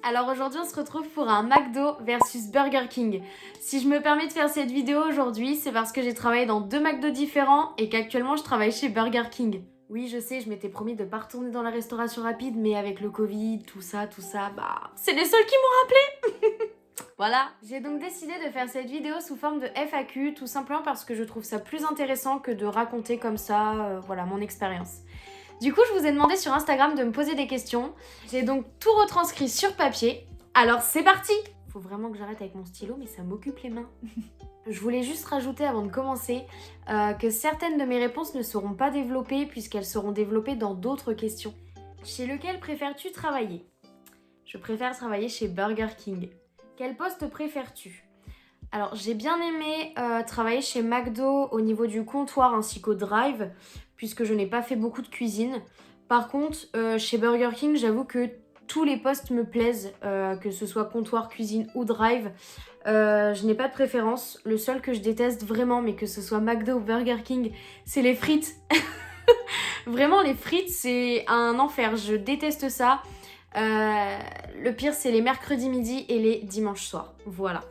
Alors aujourd'hui on se retrouve pour un McDo versus Burger King. Si je me permets de faire cette vidéo aujourd'hui, c'est parce que j'ai travaillé dans deux McDo différents et qu'actuellement je travaille chez Burger King. Oui, je sais, je m'étais promis de pas retourner dans la restauration rapide, mais avec le Covid, tout ça, bah, c'est les seuls qui m'ont rappelé. Voilà. J'ai donc décidé de faire cette vidéo sous forme de FAQ, tout simplement parce que je trouve ça plus intéressant que de raconter comme ça, voilà, mon expérience. Du coup, je vous ai demandé sur Instagram de me poser des questions. J'ai donc tout retranscrit sur papier. Alors c'est parti! Faut vraiment que j'arrête avec mon stylo, mais ça m'occupe les mains. Je voulais juste rajouter avant de commencer que certaines de mes réponses ne seront pas développées puisqu'elles seront développées dans d'autres questions. Chez lequel préfères-tu travailler? Je préfère travailler chez Burger King. Quel poste préfères-tu? Alors j'ai bien aimé travailler chez McDo au niveau du comptoir ainsi qu'au drive, puisque je n'ai pas fait beaucoup de cuisine. Par contre, chez Burger King, j'avoue que tous les postes me plaisent, que ce soit comptoir, cuisine ou drive. Je n'ai pas de préférence. Le seul que je déteste vraiment, mais que ce soit McDo ou Burger King, c'est les frites. Vraiment, les frites, c'est un enfer. Je déteste ça. Le pire, c'est les mercredis midi et les dimanches soirs. Voilà.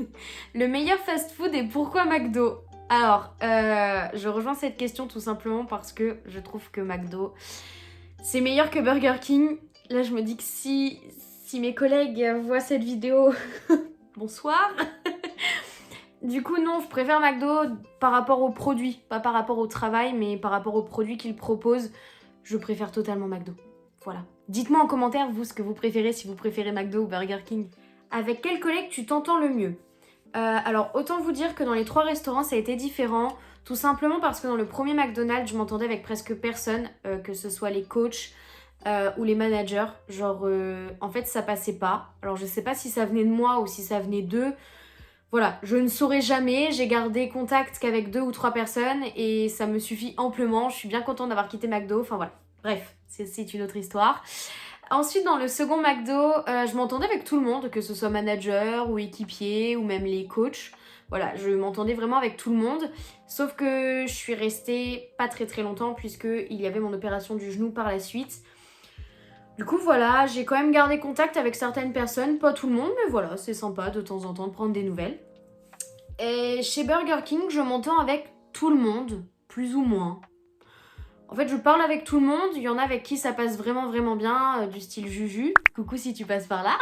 Le meilleur fast-food et pourquoi McDo? Alors, je rejoins cette question tout simplement parce que je trouve que McDo, c'est meilleur que Burger King. Là, je me dis que si mes collègues voient cette vidéo, bonsoir. Du coup, non, je préfère McDo par rapport aux produits. Pas par rapport au travail, mais par rapport aux produits qu'ils proposent. Je préfère totalement McDo. Voilà. Dites-moi en commentaire, vous, ce que vous préférez, si vous préférez McDo ou Burger King. Avec quel collègue tu t'entends le mieux? Alors, autant vous dire que dans les trois restaurants, ça a été différent. Tout simplement parce que dans le premier McDonald's, je m'entendais avec presque personne, que ce soit les coachs ou les managers. Genre, en fait, ça passait pas. Alors, je sais pas si ça venait de moi ou si ça venait d'eux. Voilà, je ne saurais jamais. J'ai gardé contact qu'avec 2 ou 3 personnes et ça me suffit amplement. Je suis bien contente d'avoir quitté McDo. Enfin, voilà. Bref, c'est une autre histoire. Ensuite, dans le second McDo, je m'entendais avec tout le monde, que ce soit manager ou équipier ou même les coachs. Voilà, je m'entendais vraiment avec tout le monde. Sauf que je suis restée pas très longtemps puisqu'il y avait mon opération du genou par la suite. Du coup, voilà, j'ai quand même gardé contact avec certaines personnes, pas tout le monde, mais voilà, c'est sympa de temps en temps de prendre des nouvelles. Et chez Burger King, je m'entends avec tout le monde, plus ou moins. En fait, je parle avec tout le monde. Il y en a avec qui ça passe vraiment bien, du style Juju. Coucou si tu passes par là.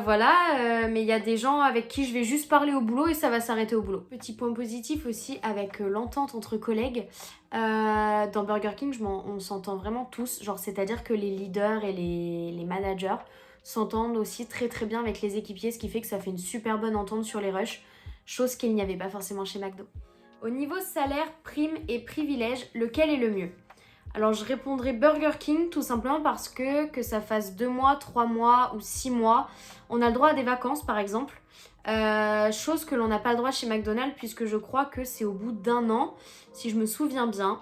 Voilà, mais il y a des gens avec qui je vais juste parler au boulot et ça va s'arrêter au boulot. Petit point positif aussi avec l'entente entre collègues. Dans Burger King, on s'entend vraiment tous. Genre, c'est-à-dire que les leaders et les managers s'entendent aussi très bien avec les équipiers, ce qui fait que ça fait une super bonne entente sur les rushs. Chose qu'il n'y avait pas forcément chez McDo. Au niveau salaire, prime et privilège, lequel est le mieux? Alors je répondrai Burger King tout simplement parce que ça fasse 2 mois, 3 mois ou 6 mois, on a le droit à des vacances par exemple. Chose que l'on n'a pas le droit chez McDonald's puisque je crois que c'est au bout d'1 an, si je me souviens bien.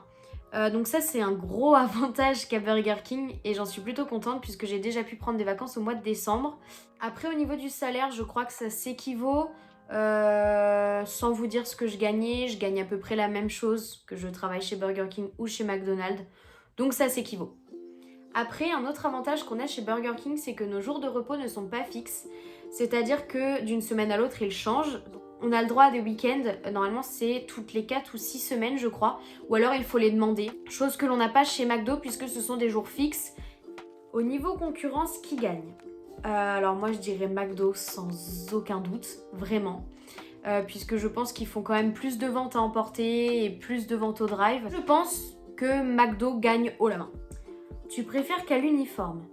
Donc ça c'est un gros avantage qu'a Burger King et j'en suis plutôt contente puisque j'ai déjà pu prendre des vacances au mois de décembre. Après au niveau du salaire, je crois que ça s'équivaut. Sans vous dire ce que je gagne à peu près la même chose que je travaille chez Burger King ou chez McDonald's, donc ça s'équivaut. Après, un autre avantage qu'on a chez Burger King, c'est que nos jours de repos ne sont pas fixes, c'est-à-dire que d'une semaine à l'autre, ils changent. On a le droit à des week-ends, normalement c'est toutes les 4 ou 6 semaines je crois, ou alors il faut les demander, chose que l'on n'a pas chez McDo puisque ce sont des jours fixes. Au niveau concurrence, qui gagne? Alors moi je dirais McDo sans aucun doute, vraiment. Puisque je pense qu'ils font quand même plus de ventes à emporter et plus de ventes au drive. Je pense que McDo gagne haut la main. Tu préfères quel uniforme?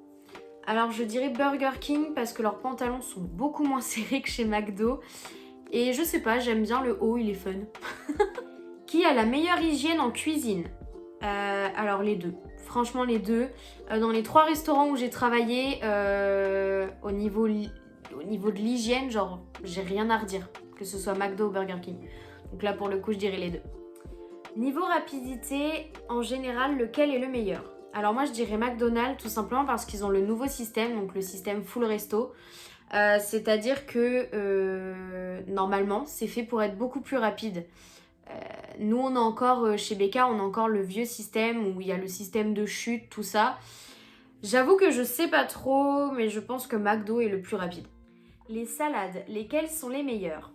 Alors je dirais Burger King parce que leurs pantalons sont beaucoup moins serrés que chez McDo. Et je sais pas, j'aime bien le haut, il est fun. Qui a la meilleure hygiène en cuisine? Alors les deux. Franchement les deux. Dans les 3 restaurants où j'ai travaillé, au niveau de l'hygiène, genre j'ai rien à redire. Que ce soit McDo ou Burger King. Donc là pour le coup je dirais les deux. Niveau rapidité, en général, lequel est le meilleur? Alors moi je dirais McDonald's tout simplement parce qu'ils ont le nouveau système, donc le système full resto. C'est-à-dire que normalement c'est fait pour être beaucoup plus rapide. Nous on a encore chez BK on a encore le vieux système où il y a le système de chute, tout ça. J'avoue que je sais pas trop, mais je pense que McDo est le plus rapide. Les salades, lesquelles sont les meilleures?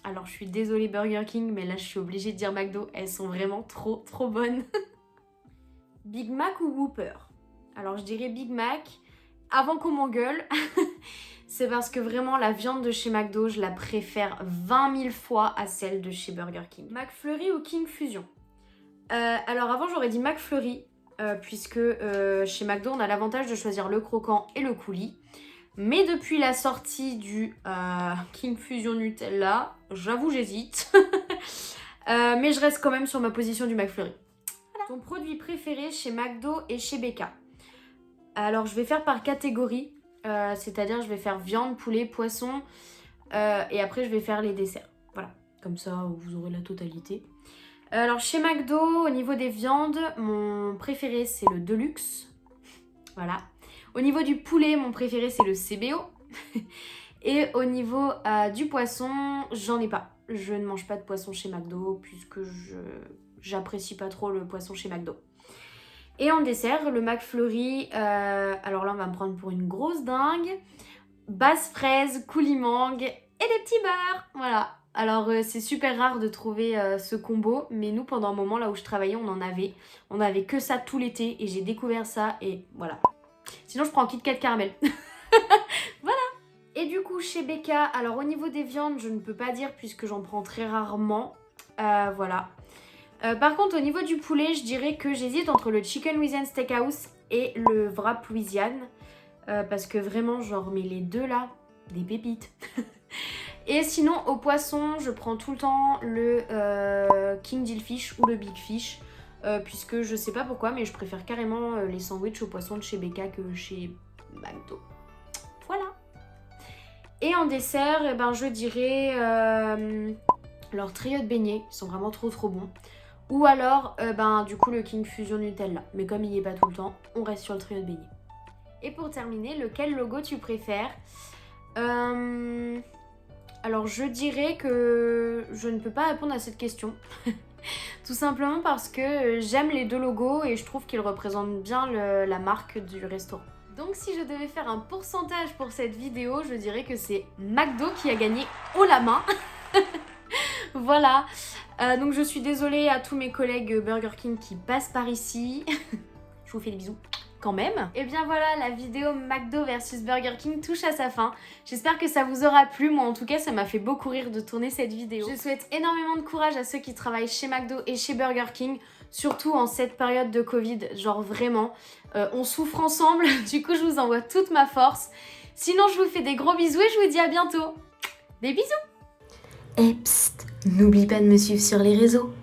Alors je suis désolée Burger King, mais là je suis obligée de dire McDo, elles sont vraiment trop bonnes. Big Mac ou Whopper? Alors je dirais Big Mac, avant qu'on m'engueule, c'est parce que vraiment la viande de chez McDo, je la préfère 20 000 fois à celle de chez Burger King. McFlurry ou King Fusion? Alors avant j'aurais dit McFlurry, puisque chez McDo on a l'avantage de choisir le croquant et le coulis. Mais depuis la sortie du King Fusion Nutella, j'avoue j'hésite. Mais je reste quand même sur ma position du McFlurry. Voilà. Ton produit préféré chez McDo et chez BK? Alors je vais faire par catégorie, c'est-à-dire je vais faire viande, poulet, poisson, et après je vais faire les desserts. Voilà, comme ça vous aurez la totalité. Alors chez McDo, au niveau des viandes, mon préféré c'est le Deluxe. Voilà. Au niveau du poulet, mon préféré c'est le CBO. Et au niveau du poisson, j'en ai pas. Je ne mange pas de poisson chez McDo puisque j'apprécie pas trop le poisson chez McDo. Et en dessert, le McFlurry, alors là on va me prendre pour une grosse dingue. Base fraise, coulis mangue et des petits beurres. Voilà. Alors c'est super rare de trouver ce combo, mais nous pendant un moment là où je travaillais on en avait. On avait que ça tout l'été et j'ai découvert ça et voilà. Sinon je prends un Kit Kat caramel. Voilà. Et du coup chez BK, alors au niveau des viandes je ne peux pas dire puisque j'en prends très rarement. Voilà. Par contre au niveau du poulet je dirais que j'hésite entre le Chicken Louisiane Steakhouse et le Wrap Louisiane. Parce que vraiment genre mais les deux là, des pépites. Et sinon au poisson je prends tout le temps le King Deal Fish ou le Big Fish. Puisque je sais pas pourquoi mais je préfère carrément les sandwichs au poisson de chez BK que chez McDo. Voilà. Et en dessert, eh ben, je dirais leur trio de beignets, ils sont vraiment trop bons. Ou alors du coup le King Fusion Nutella. Mais comme il n'y est pas tout le temps, on reste sur le trio de beignets. Et pour terminer, lequel logo tu préfères? Alors je dirais que je ne peux pas répondre à cette question. Tout simplement parce que j'aime les deux logos et je trouve qu'ils représentent bien la marque du restaurant. Donc si je devais faire un pourcentage pour cette vidéo, je dirais que c'est McDo qui a gagné haut la main. Voilà. Donc je suis désolée à tous mes collègues Burger King qui passent par ici. Je vous fais des bisous. Quand même. Et bien voilà, la vidéo McDo versus Burger King touche à sa fin. J'espère que ça vous aura plu. Moi en tout cas, ça m'a fait beaucoup rire de tourner cette vidéo. Je souhaite énormément de courage à ceux qui travaillent chez McDo et chez Burger King. Surtout en cette période de Covid, genre vraiment, on souffre ensemble. Du coup, je vous envoie toute ma force. Sinon, je vous fais des gros bisous et je vous dis à bientôt. Des bisous. Et psst, n'oublie pas de me suivre sur les réseaux.